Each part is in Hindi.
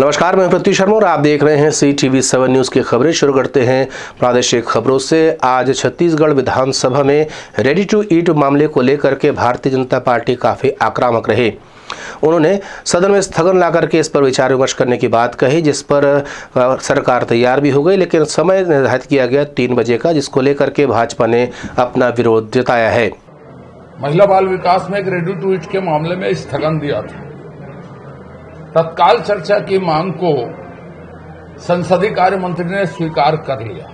नमस्कार, मैं पृथ्वी शर्मा और आप देख रहे हैं CTV7 न्यूज़ की खबरें। शुरू करते हैं प्रादेशिक खबरों से। आज छत्तीसगढ़ विधानसभा में रेडी टू ईट मामले को लेकर के भारतीय जनता पार्टी काफ़ी आक्रामक रहे। उन्होंने सदन में स्थगन ला करके इस पर विचार विमर्श करने की बात कही, जिस पर सरकार तैयार भी हो गई, लेकिन समय निर्धारित किया गया 3 बजे का, जिसको लेकर के भाजपा ने अपना विरोध जताया है। महिला बाल विकास में एक रेडी टू ईट के मामले में स्थगन दिया था। तत्काल चर्चा की मांग को संसदीय कार्य मंत्री ने स्वीकार कर लिया।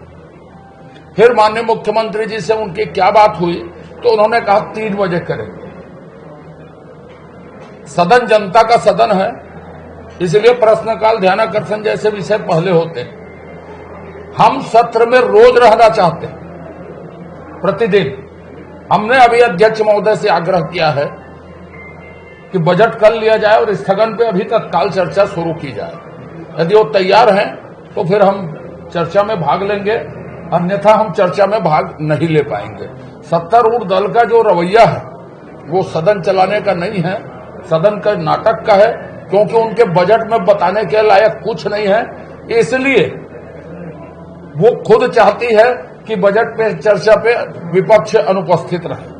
फिर माननीय मुख्यमंत्री जी से उनकी क्या बात हुई तो उन्होंने कहा 3 बजे करेंगे। सदन जनता का सदन है, इसलिए प्रश्नकाल, ध्यानाकर्षण जैसे विषय पहले होते हैं। हम सत्र में रोज रहना चाहते हैं, प्रतिदिन। हमने अभी अध्यक्ष महोदय से आग्रह किया है कि बजट कर लिया जाए और स्थगन पे अभी तत्काल चर्चा शुरू की जाए। यदि वो तैयार हैं तो फिर हम चर्चा में भाग लेंगे, अन्यथा हम चर्चा में भाग नहीं ले पाएंगे। सत्तारूढ़ दल का जो रवैया है वो सदन चलाने का नहीं है, सदन का नाटक का है, क्योंकि उनके बजट में बताने के लायक कुछ नहीं है। इसलिए वो खुद चाहती है कि बजट पे चर्चा पे विपक्ष अनुपस्थित रहे।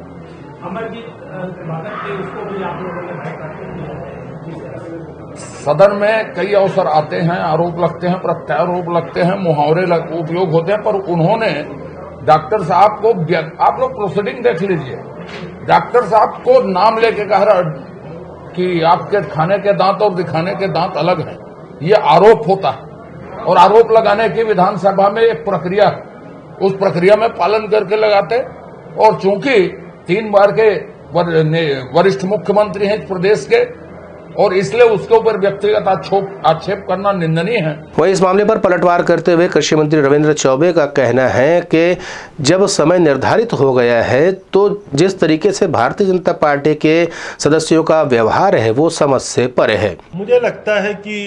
सदन में कई अवसर आते हैं, आरोप लगते हैं, प्रत्यारोप लगते हैं, मुहावरे उपयोग होते हैं, पर उन्होंने डॉक्टर साहब को, आप लोग प्रोसीडिंग देख लीजिए, डॉक्टर साहब को नाम लेके कहा कि आपके खाने के दांत और दिखाने के दांत अलग हैं। ये आरोप होता है और आरोप लगाने की विधानसभा में एक प्रक्रिया है, उस प्रक्रिया में पालन करके लगाते। और चूंकि 3 बार के वरिष्ठ मुख्यमंत्री हैं प्रदेश के, और इसलिए उसके ऊपर व्यक्तिगत आक्षेप करना निंदनीय है। वहीं इस मामले पर पलटवार करते हुए कृषि मंत्री रविंद्र चौबे का कहना है कि जब समय निर्धारित हो गया है तो जिस तरीके से भारतीय जनता पार्टी के सदस्यों का व्यवहार है वो समझ से परे है। मुझे लगता है कि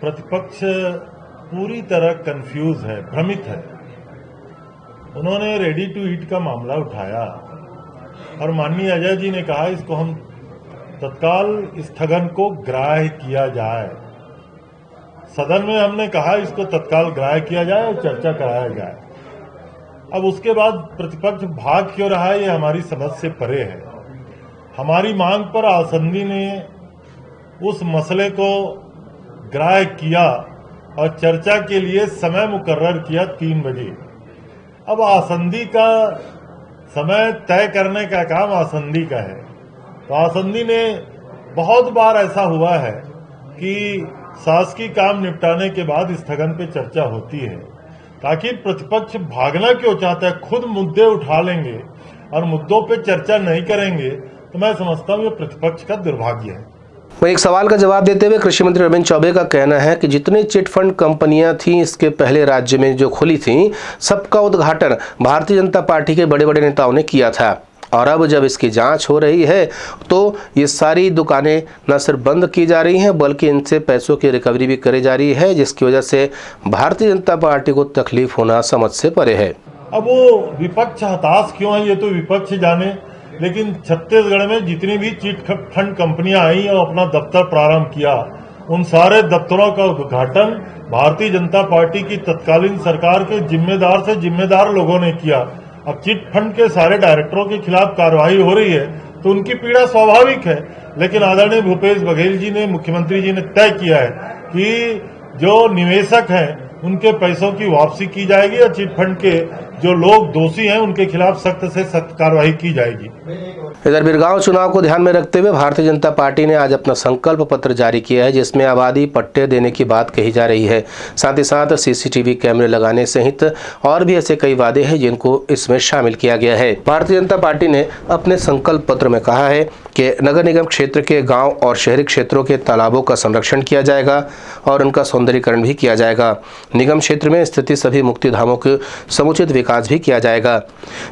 प्रतिपक्ष पूरी तरह कंफ्यूज है, भ्रमित है। उन्होंने रेडी टू ईट का मामला उठाया और माननीय अजय जी ने कहा इसको हम तत्काल स्थगन को ग्राह्य किया जाए। सदन में हमने कहा इसको तत्काल ग्राह्य किया जाए और चर्चा कराया जाए। अब उसके बाद प्रतिपक्ष भाग क्यों रहा है, ये हमारी समझ से परे है। हमारी मांग पर आसंदी ने उस मसले को ग्राह्य किया और चर्चा के लिए समय मुकर्रर किया 3 बजे। अब आसंदी का समय तय करने का काम आसंदी का है। तो आसंदी ने बहुत बार ऐसा हुआ है कि शासकीय काम निपटाने के बाद स्थगन पे चर्चा होती है, ताकि प्रतिपक्ष भागना क्यों चाहता है, खुद मुद्दे उठा लेंगे और मुद्दों पे चर्चा नहीं करेंगे, तो मैं समझता हूं ये प्रतिपक्ष का दुर्भाग्य है। वहीं एक सवाल का जवाब देते हुए कृषि मंत्री रविंद्र चौबे का कहना है कि जितनी चिट फंड कंपनियां थीं इसके पहले राज्य में जो खुली थीं, सबका उद्घाटन भारतीय जनता पार्टी के बड़े बड़े नेताओं ने किया था। और अब जब इसकी जांच हो रही है तो ये सारी दुकानें न सिर्फ बंद की जा रही हैं बल्कि इनसे पैसों की रिकवरी भी करी जा रही है, जिसकी वजह से भारतीय जनता पार्टी को तकलीफ होना समझ से परे है। अब वो विपक्ष हताश क्यों है ये तो विपक्ष जाने, लेकिन छत्तीसगढ़ में जितनी भी चिट फंड कंपनियां आई और अपना दफ्तर प्रारंभ किया, उन सारे दफ्तरों का उद्घाटन भारतीय जनता पार्टी की तत्कालीन सरकार के जिम्मेदार से जिम्मेदार लोगों ने किया। अब चिट फंड के सारे डायरेक्टरों के खिलाफ कार्रवाई हो रही है तो उनकी पीड़ा स्वाभाविक है, लेकिन आदरणीय भूपेश बघेल जी ने, मुख्यमंत्री जी ने तय किया है कि जो निवेशक हैं उनके पैसों की वापसी की जाएगी और चिट फंड के जो लोग दोषी हैं उनके खिलाफ सख्त से सख्त कार्रवाई की जाएगी। इधर बिरगांव चुनाव को ध्यान में रखते हुए भारतीय जनता पार्टी ने आज अपना संकल्प पत्र जारी किया है, जिसमें आबादी पट्टे देने की बात कही जा रही है। साथ ही साथ CCTV कैमरे लगाने सहित और भी ऐसे कई वादे हैं जिनको इसमें शामिल किया गया है। भारतीय जनता पार्टी ने अपने संकल्प पत्र में कहा है कि नगर निगम क्षेत्र के गाँव और शहरी क्षेत्रों के तालाबों का संरक्षण किया जाएगा और उनका सौंदर्यीकरण भी किया जाएगा। निगम क्षेत्र में स्थित सभी मुक्ति धामों के समुचित विकास भी किया जाएगा।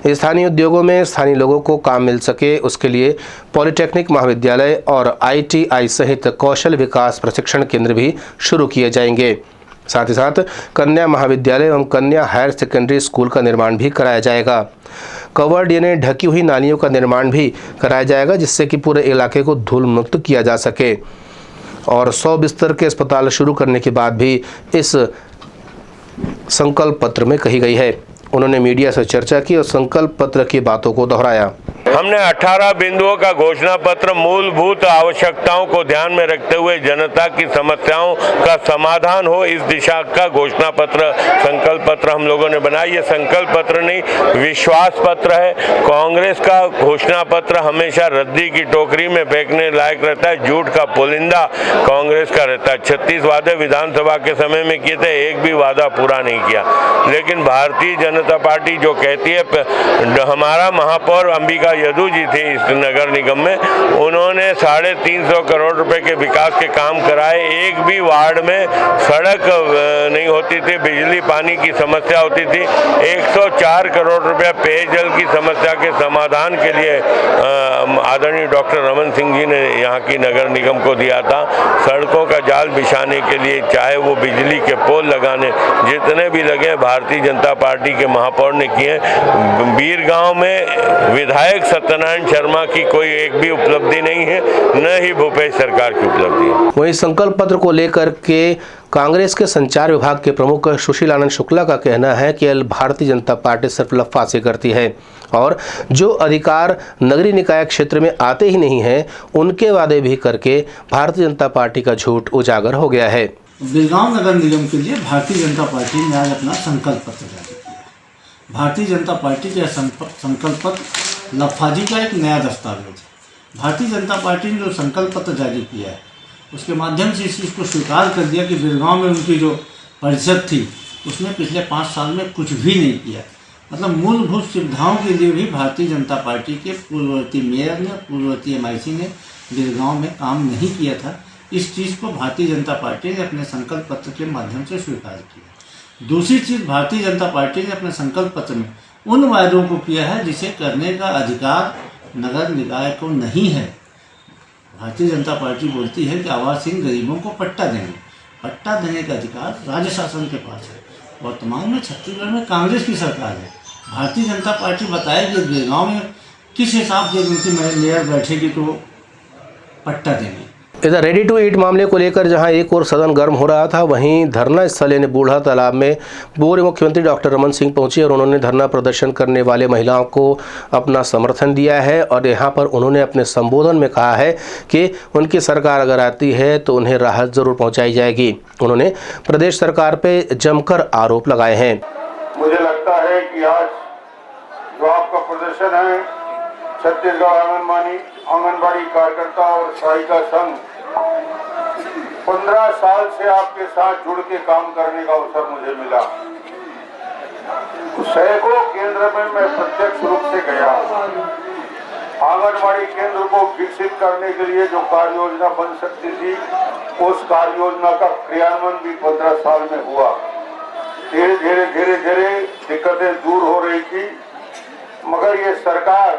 स्थानीय उद्योगों में स्थानीय लोगों को काम मिल सके उसके लिए पॉलिटेक्निक महाविद्यालय और ITI सहित कौशल विकास प्रशिक्षण केंद्र भी शुरू किए जाएंगे। साथ ही साथ कन्या महाविद्यालय एवं कन्या हायर सेकेंडरी स्कूल का निर्माण भी कराया जाएगा। कवर्ड यानी ढकी हुई नालियों का निर्माण भी कराया जाएगा, जिससे कि पूरे इलाके को धूल मुक्त किया जा सके। और 100 बिस्तर के अस्पताल शुरू करने की बात भी इस संकल्प पत्र में कही गई है। उन्होंने मीडिया से चर्चा की और संकल्प पत्र की बातों को दोहराया। हमने 18 बिंदुओं का घोषणा पत्र मूलभूत आवश्यकताओं को ध्यान में रखते हुए जनता की समस्याओं का समाधान हो, इस दिशा का घोषणा पत्र, संकल्प पत्र हम लोगों ने बनाया। ये संकल्प पत्र नहीं, विश्वास पत्र है। कांग्रेस का घोषणा पत्र हमेशा रद्दी की टोकरी में फेंकने लायक रहता है, झूठ का पुलिंदा कांग्रेस का रहता है। 36 वादे विधानसभा के समय में किए थे, एक भी वादा पूरा नहीं किया। लेकिन भारतीय जनता पार्टी जो कहती है, हमारा महापौर अंबिका यदू जी थी इस नगर निगम में, उन्होंने 350 करोड़ रुपए के विकास के काम कराए। एक भी वार्ड में सड़क नहीं होती थी, बिजली पानी की समस्या होती थी। 104 करोड़ रुपया पेयजल की समस्या के समाधान के लिए आदरणीय डॉक्टर रमन सिंह जी ने यहाँ की नगर निगम को दिया था। सड़कों का जाल बिछाने के लिए, चाहे वो बिजली के पोल लगाने, जितने भी लगे भारतीय जनता पार्टी के महापौर ने किए। बीरगांव में विधायक सत्यनारायण शर्मा की कोई एक भी उपलब्धि नहीं है, न ही भूपेश सरकार की उपलब्धि है। वहीं संकल्प पत्र को लेकर के कांग्रेस के संचार विभाग के प्रमुख सुशील आनंद शुक्ला का कहना है कि भारतीय जनता पार्टी सिर्फ लफासी करती है और जो अधिकार नगरीय निकाय क्षेत्र में आते ही नहीं हैं, उनके वादे भी करके भारतीय जनता पार्टी का झूठ उजागर हो गया है। बीरगांव नगर निगम के लिए भारतीय जनता पार्टी ने आज अपना संकल्प पत्र जारी किया। भारतीय जनता पार्टी का संकल्प पत्र लफाजी का एक नया दस्तावेज है। भारतीय जनता पार्टी ने जो संकल्प पत्र जारी किया है, उसके माध्यम से इस चीज़ को स्वीकार कर दिया कि बीरगांव में उनकी जो परिषद थी, उसने पिछले 5 साल में कुछ भी नहीं किया। मतलब मूलभूत सुविधाओं के लिए भी भारतीय जनता पार्टी के पूर्ववर्ती मेयर ने, पूर्ववर्ती MIC ने बीरगांव में काम नहीं किया था। इस चीज़ को भारतीय जनता पार्टी ने अपने संकल्प पत्र के माध्यम से स्वीकार किया। दूसरी चीज़, भारतीय जनता पार्टी ने अपने संकल्प पत्र में उन वायदों को किया है जिसे करने का अधिकार नगर निकाय को नहीं है। भारतीय जनता पार्टी बोलती है कि आवासहीन गरीबों को पट्टा देंगे। पट्टा देने का अधिकार राज्य शासन के पास है। वर्तमान में छत्तीसगढ़ में कांग्रेस की सरकार है। भारतीय जनता पार्टी बताएगी बीरगांव में किस हिसाब से उनकी मेयर बैठेगी तो पट्टा देंगे। इधर रेडी टू ईट मामले को लेकर जहां एक और सदन गर्म हो रहा था, वहीं धरना स्थल यानी बूढ़ा तालाब में पूर्व मुख्यमंत्री डॉक्टर रमन सिंह पहुंचे और उन्होंने धरना प्रदर्शन करने वाले महिलाओं को अपना समर्थन दिया है। और यहां पर उन्होंने अपने संबोधन में कहा है कि उनकी सरकार अगर आती है तो उन्हें राहत जरूर पहुंचाई जाएगी। उन्होंने प्रदेश सरकार पे जमकर आरोप लगाए हैं। मुझे लगता है कि आज जो आपका प्रदर्शन है, छत्तीसगढ़ आंगनबाड़ी कार्यकर्ता और सहायिका संघ 15 साल से आपके साथ जुड़ के काम करने का अवसर मुझे मिला। सैकड़ों केंद्र में मैं प्रत्यक्ष रूप से गया। आंगनबाड़ी केंद्र को विकसित करने के लिए जो कार्य योजना बन सकती थी, उस कार्य योजना का क्रियान्वयन भी 15 साल में हुआ। धीरे धीरे दिक्कतें दूर हो रही थी, मगर ये सरकार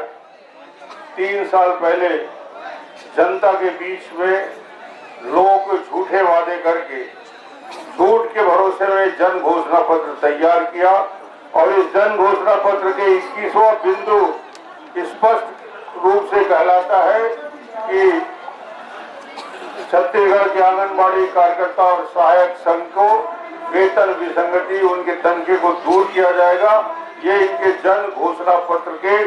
3 साल पहले जनता के बीच में लोगों को झूठे वादे करके झूठ के भरोसे में जन घोषणा पत्र तैयार किया और इस जन घोषणा पत्र के 21वां बिंदु स्पष्ट रूप से कहलाता है कि छत्तीसगढ़ के आंगनबाड़ी कार्यकर्ता और सहायक संघ को वेतन विसंगति, उनके तनखे को दूर किया जाएगा। ये इनके जन घोषणा पत्र के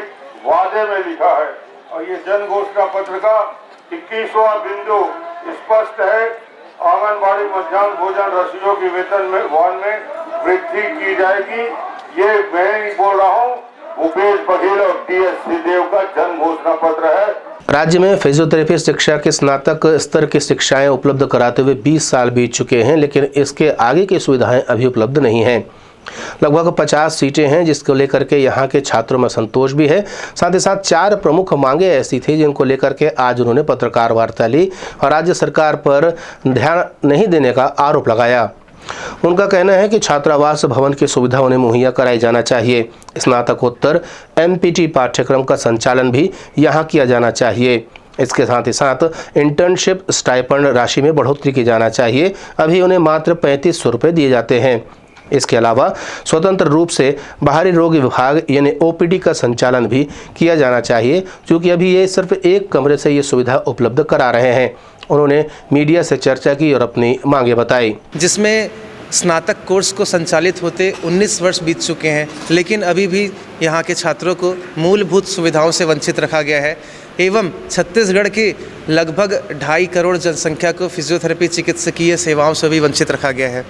वादे में लिखा है और ये जन घोषणा पत्र का 21वां बिंदु स्पष्ट है। आंगनबाड़ी मध्याह्न भोजन रसोइयों की वेतन में वृद्धि की जाएगी। ये मैं नहीं बोल रहा हूँ, भूपेश बघेल और TS सिंहदेव का जन घोषणा पत्र है। राज्य में फिजियोथेरेपी शिक्षा के स्नातक स्तर की शिक्षाएं उपलब्ध कराते हुए 20 साल बीत चुके हैं, लेकिन इसके आगे की सुविधाएं अभी उपलब्ध नहीं हैं। लगभग 50 सीटें हैं, जिसको लेकर के यहाँ के छात्रों में संतोष भी है। साथ ही साथ 4 प्रमुख मांगे ऐसी थी जिनको लेकर के आज उन्होंने पत्रकार वार्ता ली और राज्य सरकार पर ध्यान नहीं देने का आरोप लगाया। उनका कहना है कि छात्रावास भवन की सुविधा उन्हें मुहैया कराई जाना चाहिए। स्नातकोत्तर MPT पाठ्यक्रम का संचालन भी यहाँ किया जाना चाहिए। इसके साथ ही साथ इंटर्नशिप स्टाइपेंड राशि में बढ़ोतरी की जाना चाहिए। अभी उन्हें मात्र 3500 रुपये दिए जाते हैं। इसके अलावा स्वतंत्र रूप से बाहरी रोग विभाग यानी OPD का संचालन भी किया जाना चाहिए, क्योंकि अभी ये सिर्फ एक कमरे से ये सुविधा उपलब्ध करा रहे हैं। उन्होंने मीडिया से चर्चा की और अपनी मांगे बताई, जिसमें स्नातक कोर्स को संचालित होते 19 वर्ष बीत चुके हैं, लेकिन अभी भी यहाँ के छात्रों को मूलभूत सुविधाओं से वंचित रखा गया है एवं छत्तीसगढ़ की लगभग 2.5 करोड़ जनसंख्या को फिजियोथेरेपी चिकित्सकीय सेवाओं से भी वंचित रखा गया है।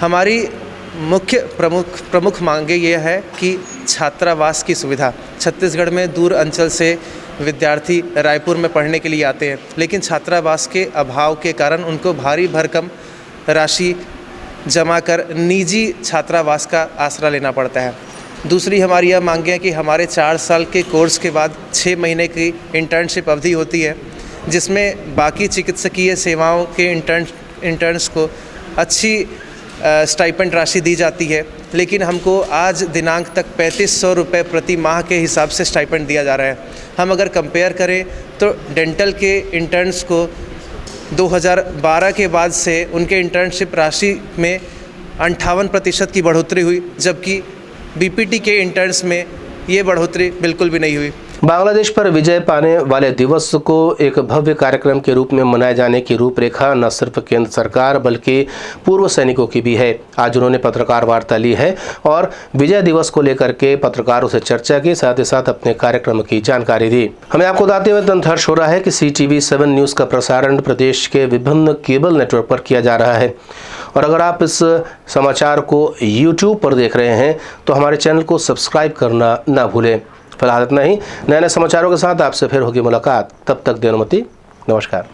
हमारी मुख्य प्रमुख मांगे ये है कि छात्रावास की सुविधा। छत्तीसगढ़ में दूर अंचल से विद्यार्थी रायपुर में पढ़ने के लिए आते हैं, लेकिन छात्रावास के अभाव के कारण उनको भारी भरकम राशि जमा कर निजी छात्रावास का आसरा लेना पड़ता है। दूसरी हमारी यह मांग है कि हमारे 4 साल के कोर्स के बाद 6 महीने की इंटर्नशिप अवधि होती है, जिसमें बाकी चिकित्सकीय सेवाओं के इंटर्न्स को अच्छी स्टाइपेंड राशि दी जाती है, लेकिन हमको आज दिनांक तक 3500 रुपये प्रति माह के हिसाब से स्टाइपेंड दिया जा रहा है। हम अगर कंपेयर करें तो डेंटल के इंटर्न्स को 2012 के बाद से उनके इंटर्नशिप राशि में 58% की बढ़ोतरी हुई, जबकि बीपीटी के इंटर्न्स में ये बढ़ोतरी बिल्कुल भी नहीं हुई। बांग्लादेश पर विजय पाने वाले दिवस को एक भव्य कार्यक्रम के रूप में मनाए जाने की रूपरेखा न सिर्फ केंद्र सरकार बल्कि पूर्व सैनिकों की भी है। आज उन्होंने पत्रकार वार्ता ली है और विजय दिवस को लेकर के पत्रकारों से चर्चा की, साथ ही साथ अपने कार्यक्रम की जानकारी दी। हमें आपको बताते हुए अत्यंत हर्ष हो रहा है कि CTV7 न्यूज़ का प्रसारण प्रदेश के विभिन्न केबल नेटवर्क पर किया जा रहा है, और अगर आप इस समाचार को YouTube पर देख रहे हैं तो हमारे चैनल को सब्सक्राइब करना ना भूलें। फिलहाल इतना ही। नए समाचारों के साथ आपसे फिर होगी मुलाकात। तब तक देव अनुमति। नमस्कार।